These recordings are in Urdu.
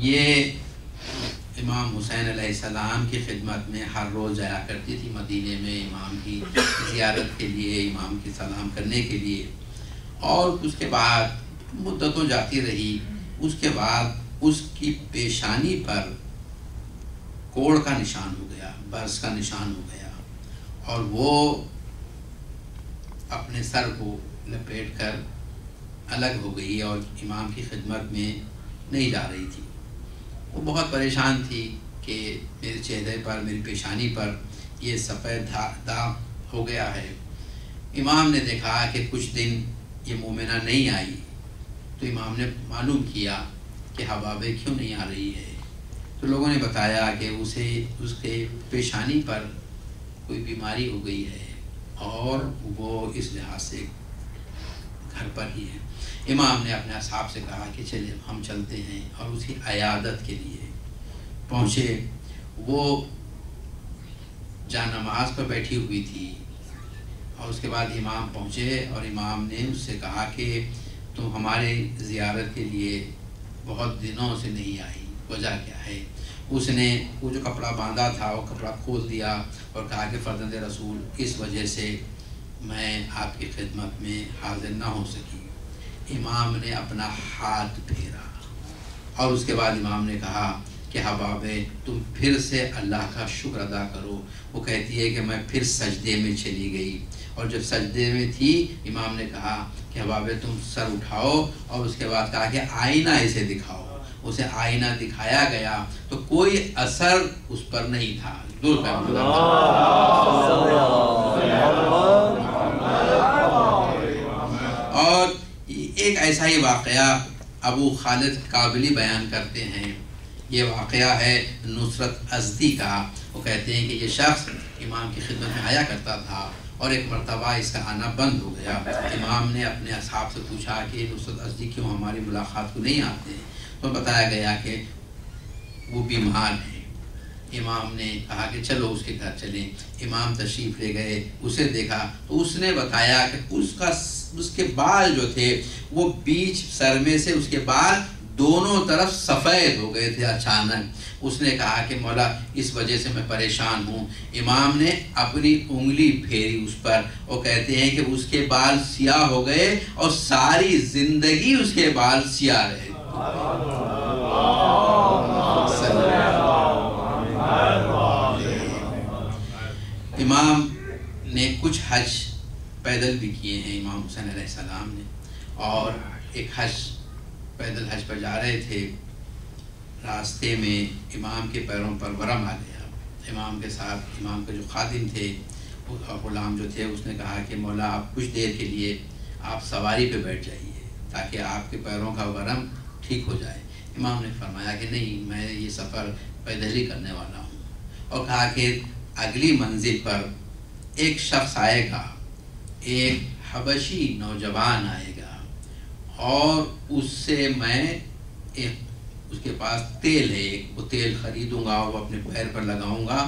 یہ امام حسین علیہ السلام کی خدمت میں ہر روز جایا کرتی تھی مدینے میں امام کی زیارت کے لیے، امام کی سلام کرنے کے لیے. اور اس کے بعد مدتوں جاتی رہی. اس کے بعد اس کی پیشانی پر کوڑ کا نشان ہو گیا، برس کا نشان ہو گیا، اور وہ اپنے سر کو لپیٹ کر الگ ہو گئی اور امام کی خدمت میں نہیں جا رہی تھی. وہ بہت پریشان تھی کہ میرے چہرے پر، میری پیشانی پر یہ سفید داغ ہو گیا ہے. امام نے دیکھا کہ کچھ دن یہ مومنہ نہیں آئی، تو امام نے معلوم کیا کہ حبابے کیوں نہیں آ رہی ہے. تو لوگوں نے بتایا کہ اس کے پیشانی پر کوئی بیماری ہو گئی ہے اور وہ اس لحاظ سے گھر پر ہی ہے. امام نے اپنے اصحاب سے کہا کہ چلے ہم چلتے ہیں، اور اس کی عیادت کے لیے پہنچے. وہ جا نماز پر بیٹھی ہوئی تھی، اور اس کے بعد امام پہنچے اور امام نے اس سے کہا کہ تم ہمارے زیارت کے لیے بہت دنوں سے نہیں آئی، وجہ کیا ہے؟ اس نے وہ جو کپڑا باندھا تھا وہ کپڑا کھول دیا اور کہا کہ فرزند رسول اس وجہ سے میں آپ کی خدمت میں حاضر نہ ہو سکی. امام نے اپنا ہاتھ پھیرا اور اس کے بعد امام نے کہا کہ حبابے تم پھر سے اللہ کا شکر ادا کرو. وہ کہتی ہے کہ میں پھر سجدے میں چلی گئی، اور جب سجدے میں تھی امام نے کہا کہ حبابے تم سر اٹھاؤ، اور اس کے بعد کہا کہ آئینہ اسے دکھاؤ. اسے آئینہ دکھایا گیا تو کوئی اثر اس پر نہیں تھا. دور کر اور ایک ایسا ہی واقعہ ابو خالد کابلی بیان کرتے ہیں. یہ واقعہ ہے نصرت ازدی کا. وہ کہتے ہیں کہ یہ شخص امام کی خدمت میں آیا کرتا تھا، اور ایک مرتبہ اس کا آنا بند ہو گیا. امام نے اپنے اصحاب سے پوچھا کہ نصرت ازدی کیوں ہماری ملاقات کو نہیں آتے؟ تو بتایا گیا کہ وہ بیمار ہیں. امام نے کہا کہ چلو اس کے گھر چلیں. امام تشریف لے گئے، اسے دیکھا تو اس نے بتایا کہ اس کے بال جو تھے وہ بیچ سر میں سے اس کے بال دونوں طرف سفید ہو گئے تھے اچانک. اس نے کہا کہ مولا اس وجہ سے میں پریشان ہوں. امام نے اپنی انگلی پھیری اس پر، اور کہتے ہیں کہ اس کے بال سیاہ ہو گئے اور ساری زندگی اس کے بال سیاہ رہے. امام نے کچھ حج پیدل بھی کیے ہیں امام حسین علیہ السلام نے. اور ایک حج پیدل حج پر جا رہے تھے، راستے میں امام کے پیروں پر ورم آ گیا. امام کے ساتھ امام کے جو خادم تھے، غلام جو تھے، اس نے کہا کہ مولا آپ کچھ دیر کے لیے آپ سواری پہ بیٹھ جائیے تاکہ آپ کے پیروں کا ورم ٹھیک ہو جائے. امام نے فرمایا کہ نہیں، میں یہ سفر پیدل ہی کرنے والا ہوں. اور کہا کہ اگلی منزل پر ایک شخص آئے گا، ایک حبشی نوجوان آئے گا، اور اس سے میں اس کے پاس تیل ہے، وہ تیل خریدوں گا، وہ اپنے پیر پر لگاؤں گا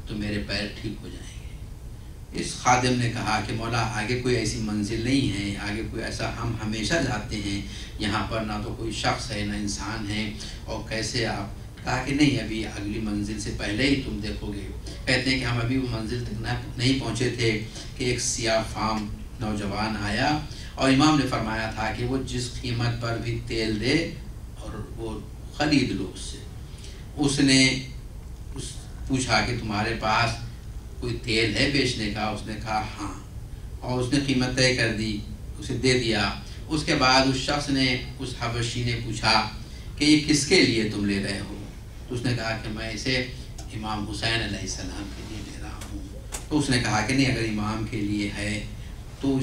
تو میرے پیر ٹھیک ہو جائیں گے. اس خادم نے کہا کہ مولا آگے کوئی ایسی منزل نہیں ہے، آگے کوئی ایسا، ہم ہمیشہ جاتے ہیں، یہاں پر نہ تو کوئی شخص ہے نہ انسان ہے، اور کیسے آپ؟ کہا کہ نہیں، ابھی اگلی منزل سے پہلے ہی تم دیکھو گے. کہتے ہیں کہ ہم ابھی وہ منزل تک نہیں پہنچے تھے کہ ایک سیاہ فام نوجوان آیا، اور امام نے فرمایا تھا کہ وہ جس قیمت پر بھی تیل دے اور وہ خرید لو اس سے. اس نے پوچھا کہ تمہارے پاس کوئی تیل ہے بیچنے کا؟ اس نے کہا ہاں، اور اس نے قیمت طے کر دی، اسے دے دیا. اس کے بعد اس شخص نے، اس حبشی نے پوچھا کہ یہ کس کے لیے تم لے رہے ہو؟ تو اس نے کہا کہ میں اسے امام حسین علیہ السلام کے لیے لے رہا ہوں. تو اس نے کہا کہ نہیں، اگر امام کے لیے ہے تو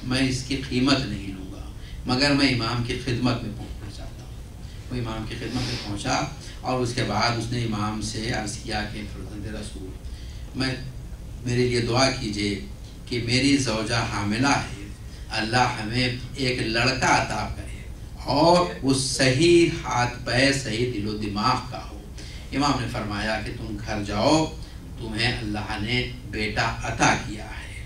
میں اس کی قیمت نہیں لوں گا، مگر میں امام کی خدمت میں پہنچنا چاہتا ہوں. وہ امام کی خدمت میں پہنچا، اور اس کے بعد اس نے امام سے عرض کیا کہ فرزند رسول، میرے لیے دعا کیجئے کہ میری زوجہ حاملہ ہے، اللہ ہمیں ایک لڑکا عطا کرے، اور وہ صحیح ہاتھ پیر، صحیح دل و دماغ کا ہو. امام نے فرمایا کہ تم گھر جاؤ، تمہیں اللہ نے بیٹا عطا کیا ہے.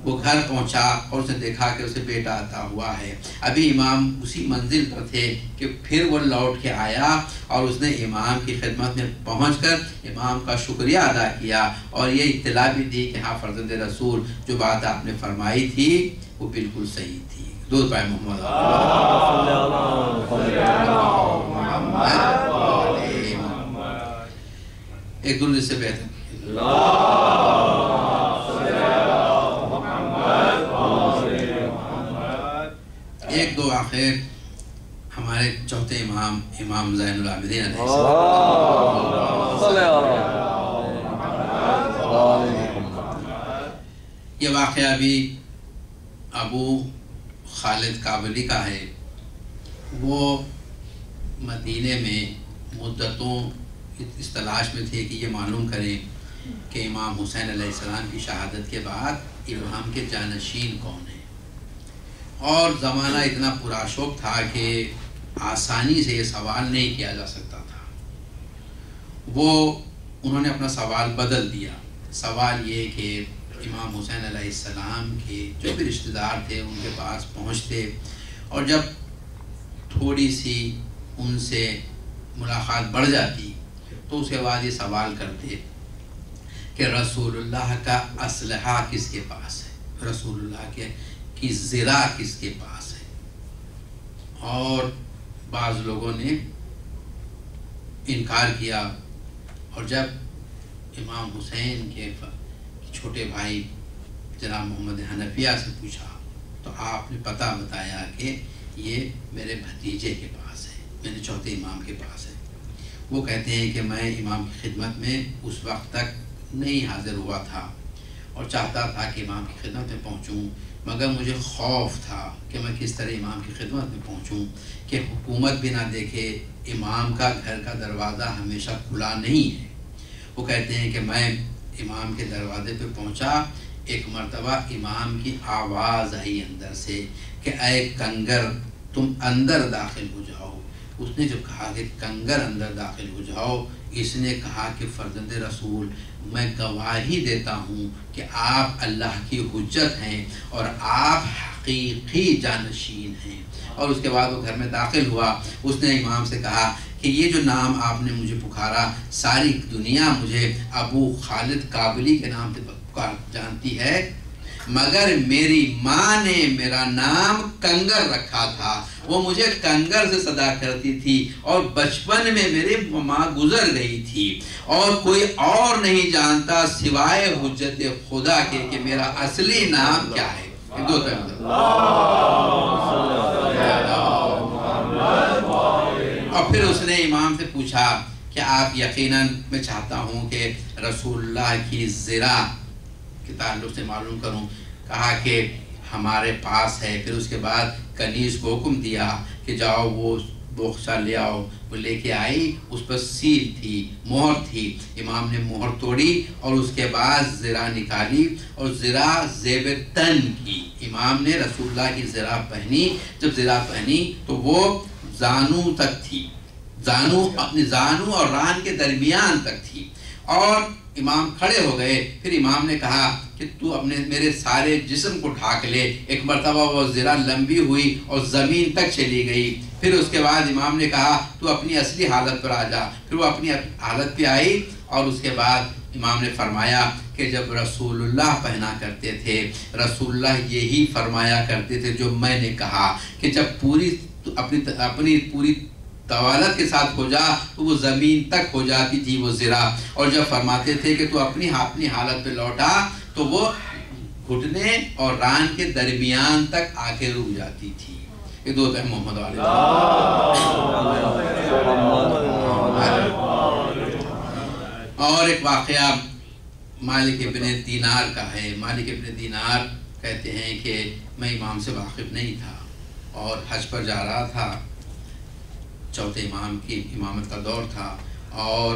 وہ گھر پہنچا اور اس نے دیکھا کہ اسے بیٹا عطا ہوا ہے. ابھی امام اسی منزل پر تھے کہ پھر وہ لوٹ کے آیا اور اس نے امام کی خدمت میں پہنچ کر امام کا شکریہ ادا کیا اور یہ اطلاع بھی دی کہ ہاں فرزند رسول جو بات آپ نے فرمائی تھی وہ بالکل صحیح تھی. درود پائے محمد ایک درود سے بہتر ایک دو آخر ہمارے چوتھے امام امام زین العابدین علیہ السلام. یہ واقعہ بھی ابو خالد کابلی کا ہے. وہ مدینے میں مدتوں اس تلاش میں تھے کہ یہ معلوم کریں کہ امام حسین علیہ السلام کی شہادت کے بعد امام کے جانشین کون ہیں. اور زمانہ اتنا پراشوب تھا کہ آسانی سے یہ سوال نہیں کیا جا سکتا تھا. انہوں نے اپنا سوال بدل دیا. سوال یہ کہ امام حسین علیہ السلام کے جو بھی رشتہ دار تھے ان کے پاس پہنچتے اور جب تھوڑی سی ان سے ملاقات بڑھ جاتی تو اس کے بعد یہ سوال کرتے کہ رسول اللہ کا اسلحہ کس کے پاس ہے, رسول اللہ کی زرہ کس کے پاس ہے. اور بعض لوگوں نے انکار کیا اور جب امام حسین کے چھوٹے بھائی جناب محمد حنفیہ سے پوچھا تو آپ نے پتہ بتایا کہ یہ میرے بھتیجے کے پاس ہے, میرے چوتھے امام کے پاس ہے. وہ کہتے ہیں کہ میں امام کی خدمت میں اس وقت تک نہیں حاضر ہوا تھا اور چاہتا تھا کہ امام کی خدمت میں پہنچوں, مگر مجھے خوف تھا کہ میں کس طرح امام کی خدمت میں پہنچوں کہ حکومت بھی نہ دیکھے. امام کا گھر کا دروازہ ہمیشہ کھلا نہیں ہے. وہ کہتے ہیں کہ میں امام کے دروازے پہ پہنچا, ایک مرتبہ امام کی آواز آئی اندر سے کہ اے کنگر تم اندر داخل ہو جاؤ. اس نے جب کہا کہ کنگر اندر داخل ہو جاؤ, اس نے کہا کہ فرزند رسول میں گواہی دیتا ہوں کہ آپ اللہ کی حجت ہیں اور آپ حقیقی جانشین ہیں. اور اس کے بعد وہ گھر میں داخل ہوا. اس نے امام سے کہا کہ یہ جو نام آپ نے مجھے پکارا ساری دنیا مجھے ابو خالد کابلی کے نام سے جانتی ہے, مگر میری ماں نے میرا نام کنگر رکھا تھا. وہ مجھے کنگر سے صدا کرتی تھی اور بچپن میں میری ماں گزر گئی تھی اور کوئی اور نہیں جانتا سوائے حجت خدا کے کہ میرا اصلی نام کیا ہے. اور پھر اس نے امام سے پوچھا کہ آپ یقیناً میں چاہتا ہوں کہ رسول اللہ کی زرہ کے تعلق سے معلوم کروں. کہا کہ ہمارے پاس ہے. پھر اس کے بعد کنیز کو حکم دیا کہ جاؤ وہ بوخچہ لے آؤ. وہ لے کے آئی, اس پر سیل تھی, مہر تھی. امام نے مہر توڑی اور اس کے بعد زرہ نکالی اور زرہ زیب تن کی. امام نے رسول اللہ کی زرہ پہنی. جب زرہ پہنی تو وہ زانو تک تھی, اپنی زانو اور ران کے درمیان تک تھی. اور امام کھڑے ہو گئے. پھر امام نے کہا کہ تو اپنے میرے سارے جسم کو ڈھانک لے. ایک مرتبہ وہ زرہ لمبی ہوئی اور زمین تک چلی گئی. پھر اس کے بعد امام نے کہا تو اپنی اصلی حالت پر آ جا. پھر وہ اپنی حالت پہ آئی اور اس کے بعد امام نے فرمایا کہ جب رسول اللہ پہنا کرتے تھے, رسول اللہ یہی فرمایا کرتے تھے جو میں نے کہا کہ جب اپنی پوری طوالت کے ساتھ ہو جا تو وہ زمین تک ہو جاتی تھی وہ زرہ. اور جب فرماتے تھے کہ تو اپنی حالت پہ لوٹا تو وہ گھٹنے اور ران کے درمیان تک آ کے رک جاتی تھی. یہ دو ہے محمد علیہ. اور ایک واقعہ مالک ابن دینار کا ہے. مالک ابن دینار کہتے ہیں کہ میں امام سے واقف نہیں تھا اور حج پر جا رہا تھا. چوتھے امام کی امامت کا دور تھا اور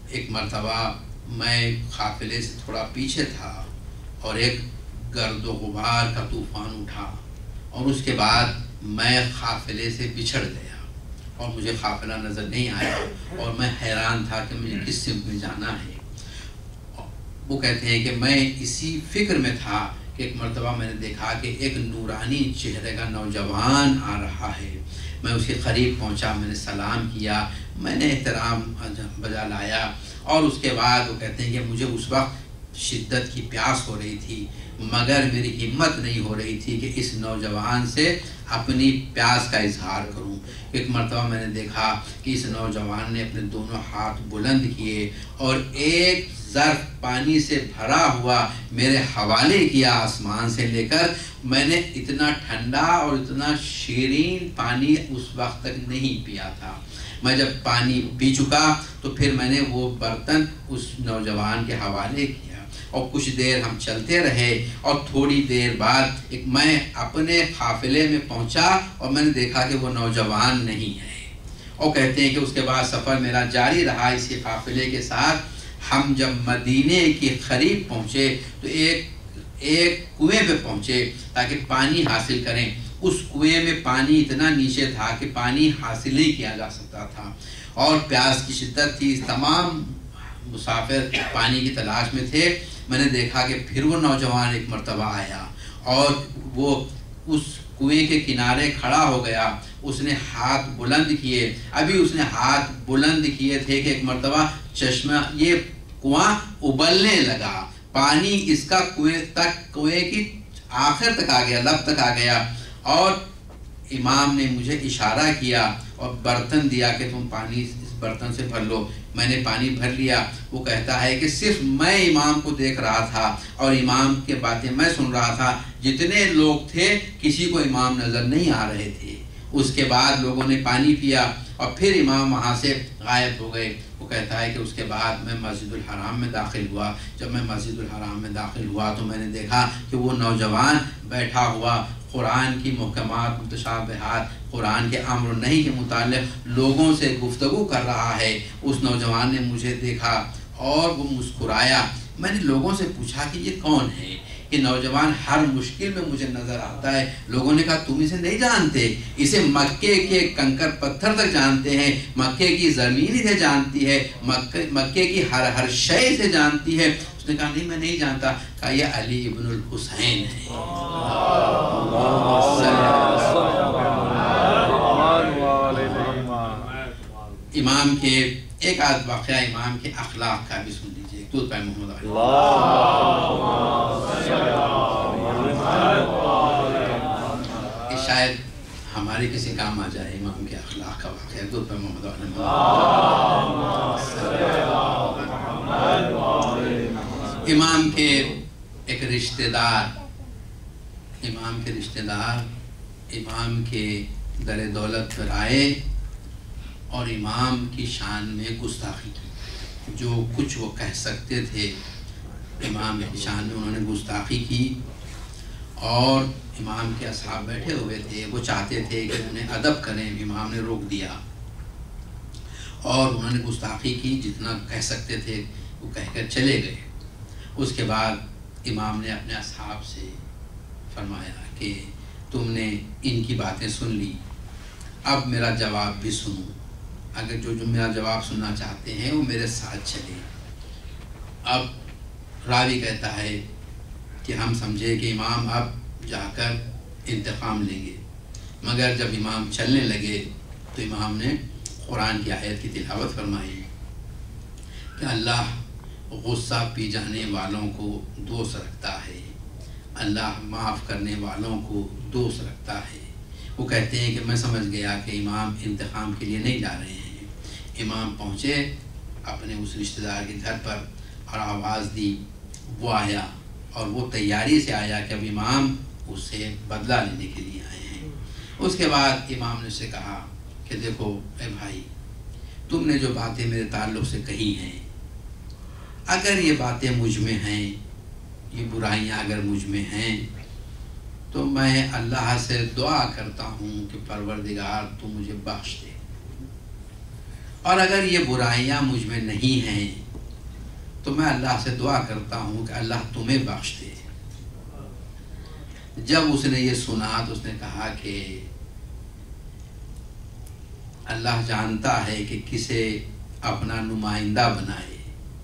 ایک مرتبہ میں قافلے سے تھوڑا پیچھے تھا اور ایک گرد و غبار کا طوفان اٹھا اور اس کے بعد میں قافلے سے بچھڑ گیا اور مجھے قافلہ نظر نہیں آیا اور میں حیران تھا کہ مجھے کس سمت میں جانا ہے. وہ کہتے ہیں کہ میں اسی فکر میں تھا کہ ایک مرتبہ میں نے دیکھا کہ ایک نورانی چہرے کا نوجوان آ رہا ہے. میں اس کے قریب پہنچا, میں نے سلام کیا, میں نے احترام بجا لایا, اور اس کے بعد وہ کہتے ہیں کہ مجھے اس وقت شدت کی پیاس ہو رہی تھی, مگر میری ہمت نہیں ہو رہی تھی کہ اس نوجوان سے اپنی پیاس کا اظہار کروں. ایک مرتبہ میں نے دیکھا کہ اس نوجوان نے اپنے دونوں ہاتھ بلند کیے اور ایک ظرف پانی سے بھرا ہوا میرے حوالے کیا آسمان سے لے کر. میں نے اتنا ٹھنڈا اور اتنا شیرین پانی اس وقت تک نہیں پیا تھا. میں جب پانی پی چکا تو پھر میں نے وہ برتن اس نوجوان کے حوالے کیا, اور کچھ دیر ہم چلتے رہے, اور تھوڑی دیر بعد میں اپنے قافلے میں پہنچا اور میں نے دیکھا کہ وہ نوجوان نہیں ہے. اور کہتے ہیں کہ اس کے بعد سفر میرا جاری رہا اسی قافلے کے ساتھ. ہم جب مدینے کے قریب پہنچے تو ایک کنویں پہ پہنچے تاکہ پانی حاصل کریں. اس کنویں میں پانی اتنا نیچے تھا کہ پانی حاصل نہیں کیا جا سکتا تھا, اور پیاس کی شدت تھی. تمام مسافر پانی کی تلاش میں تھے. میں نے دیکھا کہ پھر وہ نوجوان ایک مرتبہ آیا اور وہ اس کنویں کے کنارے کھڑا ہو گیا. اس نے ہاتھ بلند کیے. ابھی اس نے ہاتھ بلند کیے تھے کہ ایک مرتبہ چشمہ, یہ کنواں ابلنے لگا. پانی اس کا کنویں کی آخر تک آ گیا, لب تک آ گیا, اور امام نے مجھے اشارہ کیا اور برتن دیا کہ تم پانی اس برتن سے بھر لو. میں نے پانی بھر لیا. وہ کہتا ہے کہ صرف میں امام کو دیکھ رہا تھا اور امام کے باتیں میں سن رہا تھا. جتنے لوگ تھے کسی کو امام نظر نہیں آ رہے تھے. اس کے بعد لوگوں نے پانی پیا اور پھر امام وہاں سے غائب ہو گئے. وہ کہتا ہے کہ اس کے بعد میں مسجد الحرام میں داخل ہوا. جب میں مسجد الحرام میں داخل ہوا تو میں نے دیکھا کہ وہ نوجوان بیٹھا ہوا قرآن کی محکمات متشابہات, قرآن کے امر و نہی کے متعلق لوگوں سے گفتگو کر رہا ہے. اس نوجوان نے مجھے دیکھا اور وہ مسکرایا. میں نے لوگوں سے پوچھا کہ یہ کون ہے؟ کہ نوجوان ہر مشکل میں مجھے نظر آتا ہے. لوگوں نے کہا تم اسے نہیں جانتے, اسے مکے کے کنکر پتھر تک جانتے ہیں, مکے کی زمین اسے جانتی ہے, مکے کی ہر شے سے جانتی ہے. اس نے کہا نہیں میں نہیں جانتا. کہا یہ علی ابن الحسین ہے. امام کے ایک آدھ واقعہ امام کے اخلاق کا بھی سن لیجیے. دودھ پہ محمد علی شاید ہمارے کسی کام آ جائے امام کے اخلاق کا واقعہ. دودھ پہ محمد علی. امام کے ایک رشتہ دار امام کے در دولت پر آئے اور امام کی شان میں گستاخی کی. جو کچھ وہ کہہ سکتے تھے امام کی شان میں انہوں نے گستاخی کی. اور امام کے اصحاب بیٹھے ہوئے تھے, وہ چاہتے تھے کہ انہیں ادب کریں. امام نے روک دیا اور انہوں نے گستاخی کی. جتنا کہہ سکتے تھے وہ کہہ کر چلے گئے. اس کے بعد امام نے اپنے اصحاب سے فرمایا کہ تم نے ان کی باتیں سن لی, اب میرا جواب بھی سنو. اگر جو میرا جواب سننا چاہتے ہیں وہ میرے ساتھ چلے. اب راوی کہتا ہے کہ ہم سمجھے کہ امام اب جا کر انتقام لیں گے, مگر جب امام چلنے لگے تو امام نے قرآن کی آیت کی تلاوت فرمائی کہ اللہ غصہ پی جانے والوں کو دوست رکھتا ہے, اللہ معاف کرنے والوں کو دوست رکھتا ہے. وہ کہتے ہیں کہ میں سمجھ گیا کہ امام انتقام کے لیے نہیں جا رہے ہیں. امام پہنچے اپنے اس رشتہ دار کے گھر پر اور آواز دی. وہ آیا اور وہ تیاری سے آیا کہ اب امام اس سے بدلہ لینے کے لیے آئے ہیں. اس کے بعد امام نے اسے کہا کہ دیکھو اے بھائی, تم نے جو باتیں میرے تعلق سے کہی ہیں, اگر یہ باتیں مجھ میں ہیں, یہ برائیاں اگر مجھ میں ہیں, تو میں اللہ سے دعا کرتا ہوں کہ پروردگار تو مجھے بخش دے. اور اگر یہ برائیاں مجھ میں نہیں ہیں تو میں اللہ سے دعا کرتا ہوں کہ اللہ تمہیں بخش دے. جب اس نے یہ سنا تو اس نے کہا کہ اللہ جانتا ہے کہ کسے اپنا نمائندہ بنائے,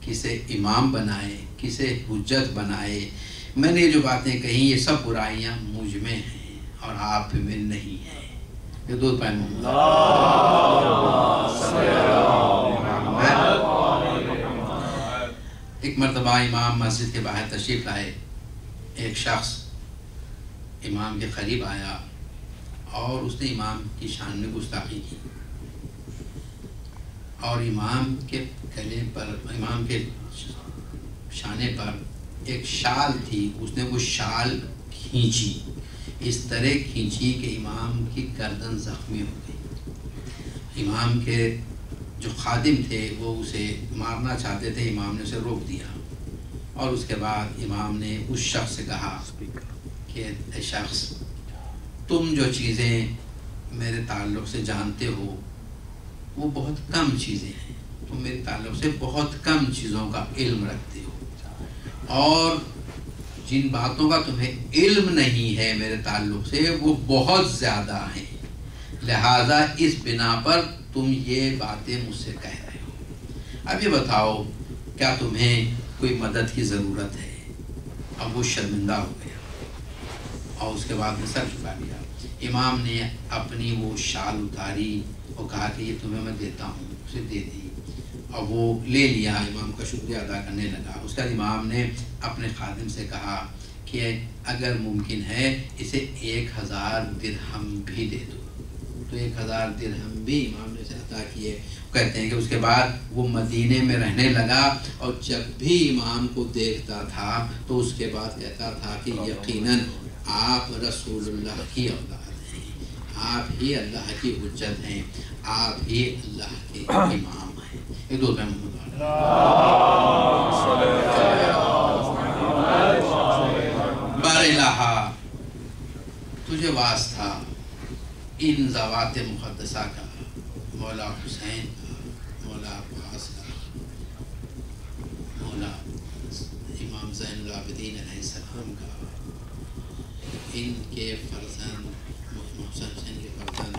کسے امام بنائے، کسے حجت بنائے. میں نے جو باتیں کہیں یہ سب برائیاں مجھ میں ہیں اور آپ میں نہیں ہیں. یہ دو پائے ایک مرتبہ امام مسجد کے باہر تشریف لائے. ایک شخص امام کے قریب آیا اور اس نے امام کی شان میں گستاخی کی اور امام کے گلے پر، امام کے شانے پر ایک شال تھی، اس نے وہ شال کھینچی، اس طرح کھینچی کہ امام کی گردن زخمی ہو گئی. امام کے جو خادم تھے وہ اسے مارنا چاہتے تھے، امام نے اسے روک دیا. اور اس کے بعد امام نے اس شخص سے کہا کہ اے شخص، تم جو چیزیں میرے تعلق سے جانتے ہو وہ بہت کم چیزیں ہیں، تم میرے تعلق سے بہت کم چیزوں کا علم رکھتے ہو، اور جن باتوں کا تمہیں علم نہیں ہے میرے تعلق سے وہ بہت زیادہ ہیں، لہٰذا اس بنا پر تم یہ باتیں مجھ سے کہہ رہے ہو. اب یہ بتاؤ کیا تمہیں کوئی مدد کی ضرورت ہے؟ اب وہ شرمندہ ہو گیا اور اس کے بعد میں سر جھکا لیا. امام نے اپنی وہ شال اتاری اور کہا کہ یہ تمہیں میں دیتا ہوں، اسے دے دی اور وہ لے لیا. امام کا شکریہ ادا کرنے لگا. اس کے بعد امام نے اپنے خادم سے کہا کہ اگر ممکن ہے اسے 1000 درہم بھی دے دو. تو 1000 درہم بھی امام نے اسے عطا کیے. کہتے ہیں کہ اس کے بعد وہ مدینے میں رہنے لگا اور جب بھی امام کو دیکھتا تھا تو اس کے بعد کہتا تھا کہ یقیناً آپ رسول اللہ کی اولاد ہیں، آپ ہی اللہ کی حجت ہیں، آپ ہی اللہ کے امام ہیں. یہ دو بار الہ تجھے واسطہ ان ذوات مقدسہ کا، مولا حسین کا، مولا عباس کا، مولا امام زین العابدین علیہ السلام کا، ان کے فرزند محسن حسین کے فرزند